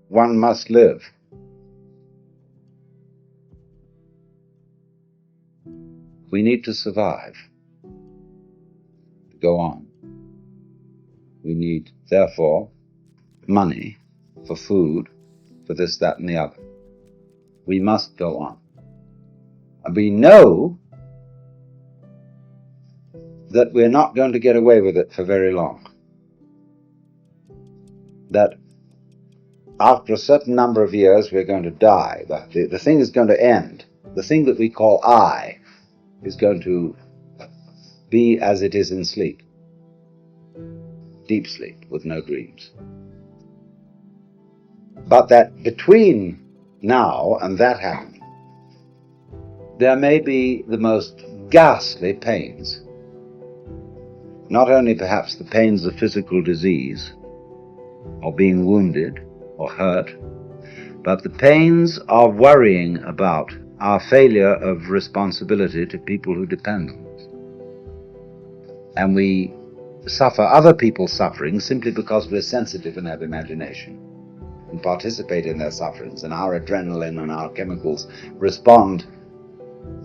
one must live. We need to survive, to go on. We need, therefore, money for food, for this, that, and the other. We must go on. And we know that we're not going to get away with it for very long. That after a certain number of years we're going to die. That the thing is going to end. The thing that we call I is going to be as it is in sleep. Deep sleep with no dreams. But that between now and that happening, there may be the most ghastly pains. Not only perhaps the pains of physical disease, or being wounded, or hurt, but the pains of worrying about our failure of responsibility to people who depend on us. And we suffer other people's suffering simply because we're sensitive and have imagination, and participate in their sufferings, and our adrenaline and our chemicals respond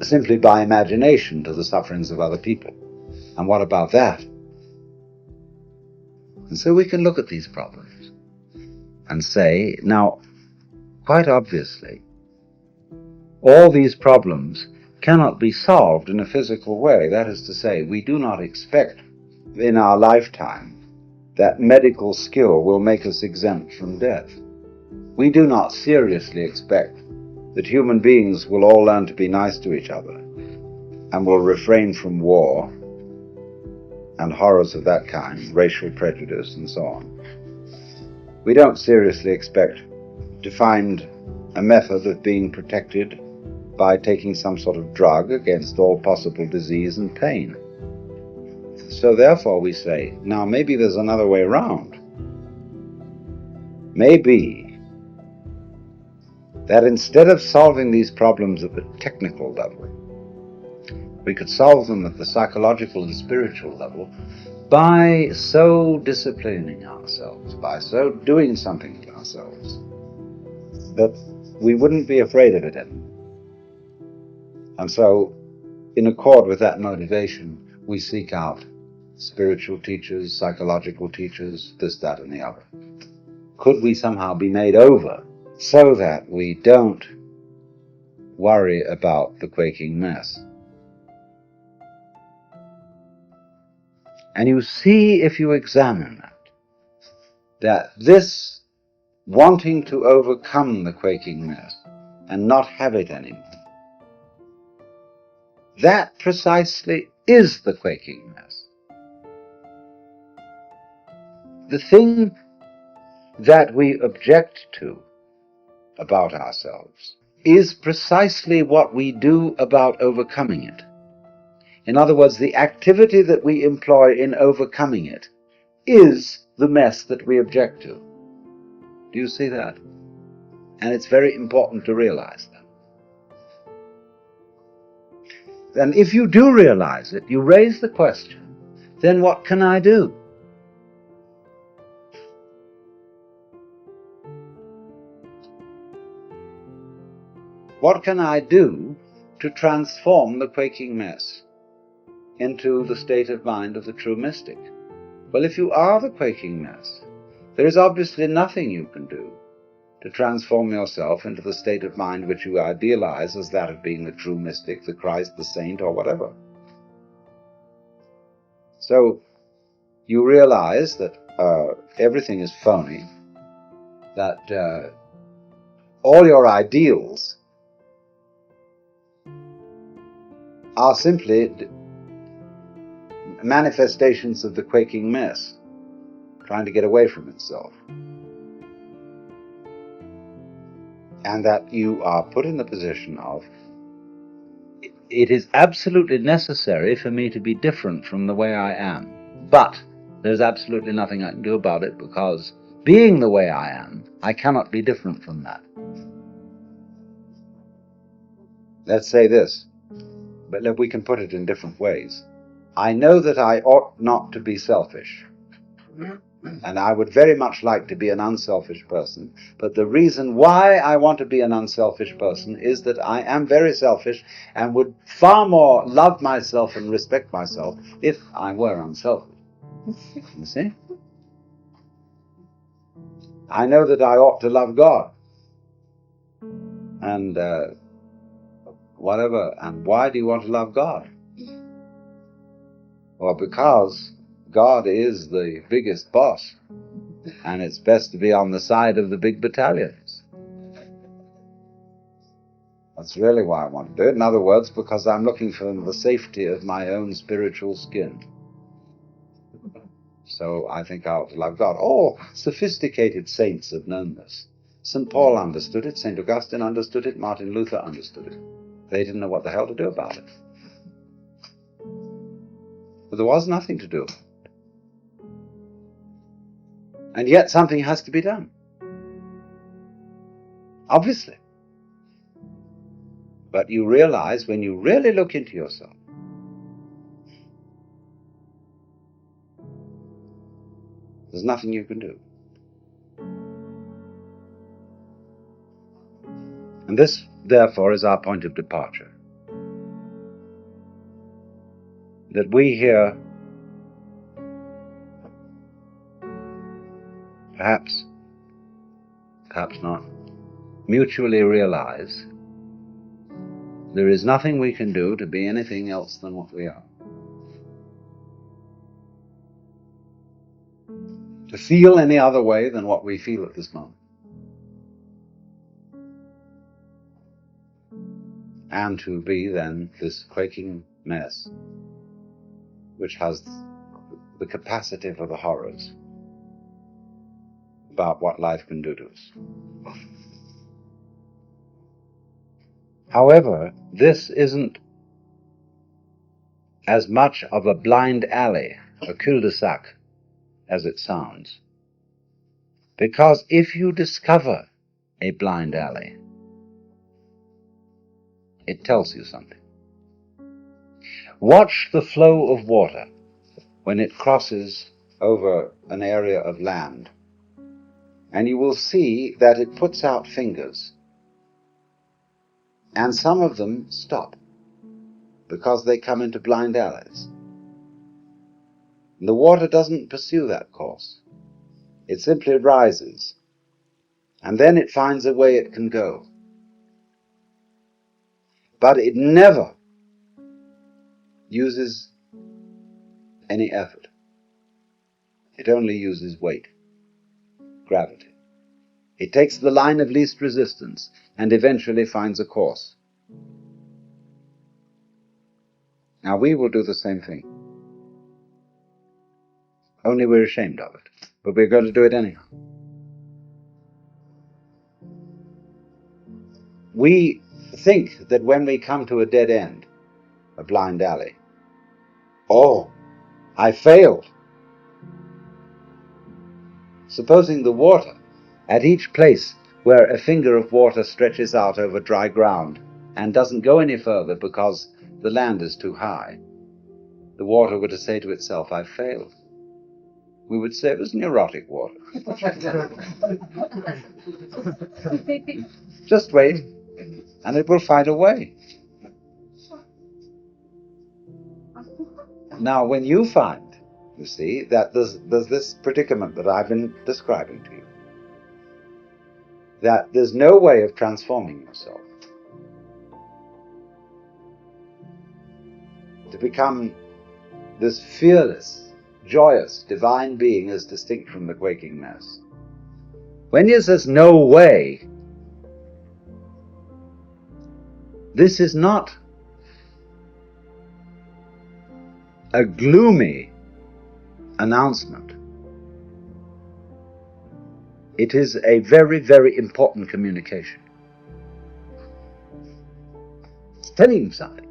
simply by imagination to the sufferings of other people. And what about that? And so we can look at these problems and say, now, quite obviously, all these problems cannot be solved in a physical way. That is to say, we do not expect in our lifetime that medical skill will make us exempt from death. We do not seriously expect that human beings will all learn to be nice to each other and will refrain from war and horrors of that kind, racial prejudice and so on. We don't seriously expect to find a method of being protected by taking some sort of drug against all possible disease and pain. So therefore we say, now maybe there's another way around. Maybe that instead of solving these problems at the technical level, we could solve them at the psychological and spiritual level by so disciplining ourselves, by so doing something to ourselves, that we wouldn't be afraid of it anymore. And so, in accord with that motivation, we seek out spiritual teachers, psychological teachers, this, that, and the other. Could we somehow be made over so that we don't worry about the quaking mess? And you see, if you examine that this wanting to overcome the quaking mess and not have it anymore, that precisely is the quaking mess. The thing that we object to about ourselves is precisely what we do about overcoming it. In other words, the activity that we employ in overcoming it is the mess that we object to. Do you see that? And it's very important to realize that. And if you do realize it, you raise the question, then what can I do? What can I do to transform the quaking mess into the state of mind of the true mystic? Well, if you are the quaking mess, there is obviously nothing you can do to transform yourself into the state of mind which you idealize as that of being the true mystic, the Christ, the saint, or whatever. So you realize that everything is phony, that all your ideals are simply manifestations of the quaking mess, trying to get away from itself. And that you are put in the position of, it is absolutely necessary for me to be different from the way I am. But there's absolutely nothing I can do about it, because being the way I am, I cannot be different from that. Let's say this, but we can put it in different ways. I know that I ought not to be selfish. And I would very much like to be an unselfish person, but the reason why I want to be an unselfish person is that I am very selfish and would far more love myself and respect myself if I were unselfish. You see? I know that I ought to love God and whatever. And why do you want to love God? Well, because God is the biggest boss, and it's best to be on the side of the big battalions. That's really why I want to do it. In other words, because I'm looking for the safety of my own spiritual skin. So I think I ought to love God. All sophisticated saints have known this. St. Paul understood it, St. Augustine understood it, Martin Luther understood it. They didn't know what the hell to do about it. But there was nothing to do. And yet something has to be done. Obviously. But you realize when you really look into yourself, there's nothing you can do. And this, therefore, is our point of departure. That we here, perhaps not, mutually realize there is nothing we can do to be anything else than what we are. To feel any other way than what we feel at this moment. And to be then this quaking mess which has the capacity for the horrors about what life can do to us. However, this isn't as much of a blind alley, a cul-de-sac, as it sounds. Because if you discover a blind alley, it tells you something. Watch the flow of water when it crosses over an area of land, and you will see that it puts out fingers, and some of them stop because they come into blind alleys. And the water doesn't pursue that course. It simply rises, and then it finds a way it can go. But it never uses any effort. It only uses weight, gravity. It takes the line of least resistance and eventually finds a course. Now we will do the same thing. Only we're ashamed of it. But we're going to do it anyhow. We think that when we come to a dead end, a blind alley, oh, I failed. Supposing the water, at each place where a finger of water stretches out over dry ground and doesn't go any further because the land is too high, the water were to say to itself, I failed. We would say it was neurotic water. Just wait, and it will find a way. Now, when you find, you see, that there's this predicament that I've been describing to you, that there's no way of transforming yourself to become this fearless, joyous, divine being as distinct from the quaking mess. When he says no way, this is not a gloomy announcement. It is a very, very important communication. It's telling you something.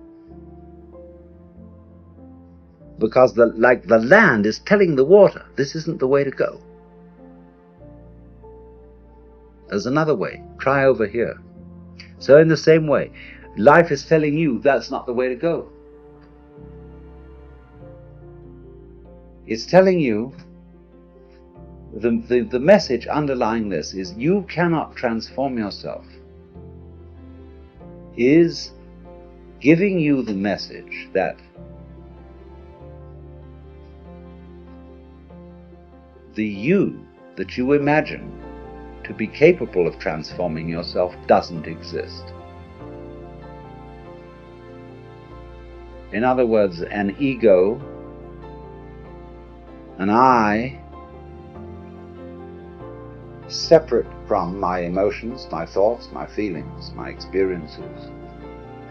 Because like the land is telling the water, this isn't the way to go. There's another way. Try over here. So in the same way, life is telling you that's not the way to go. It's telling you the message underlying this is you cannot transform yourself, is giving you the message that the you that you imagine to be capable of transforming yourself doesn't exist. In other words, an ego, an I, separate from my emotions, my thoughts, my feelings, my experiences,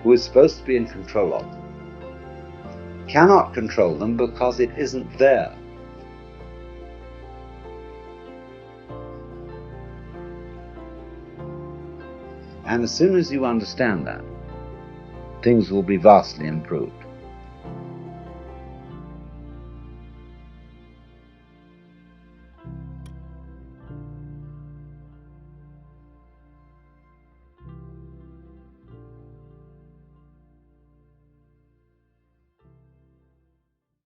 who is supposed to be in control of them, cannot control them because it isn't there. And as soon as you understand that, things will be vastly improved.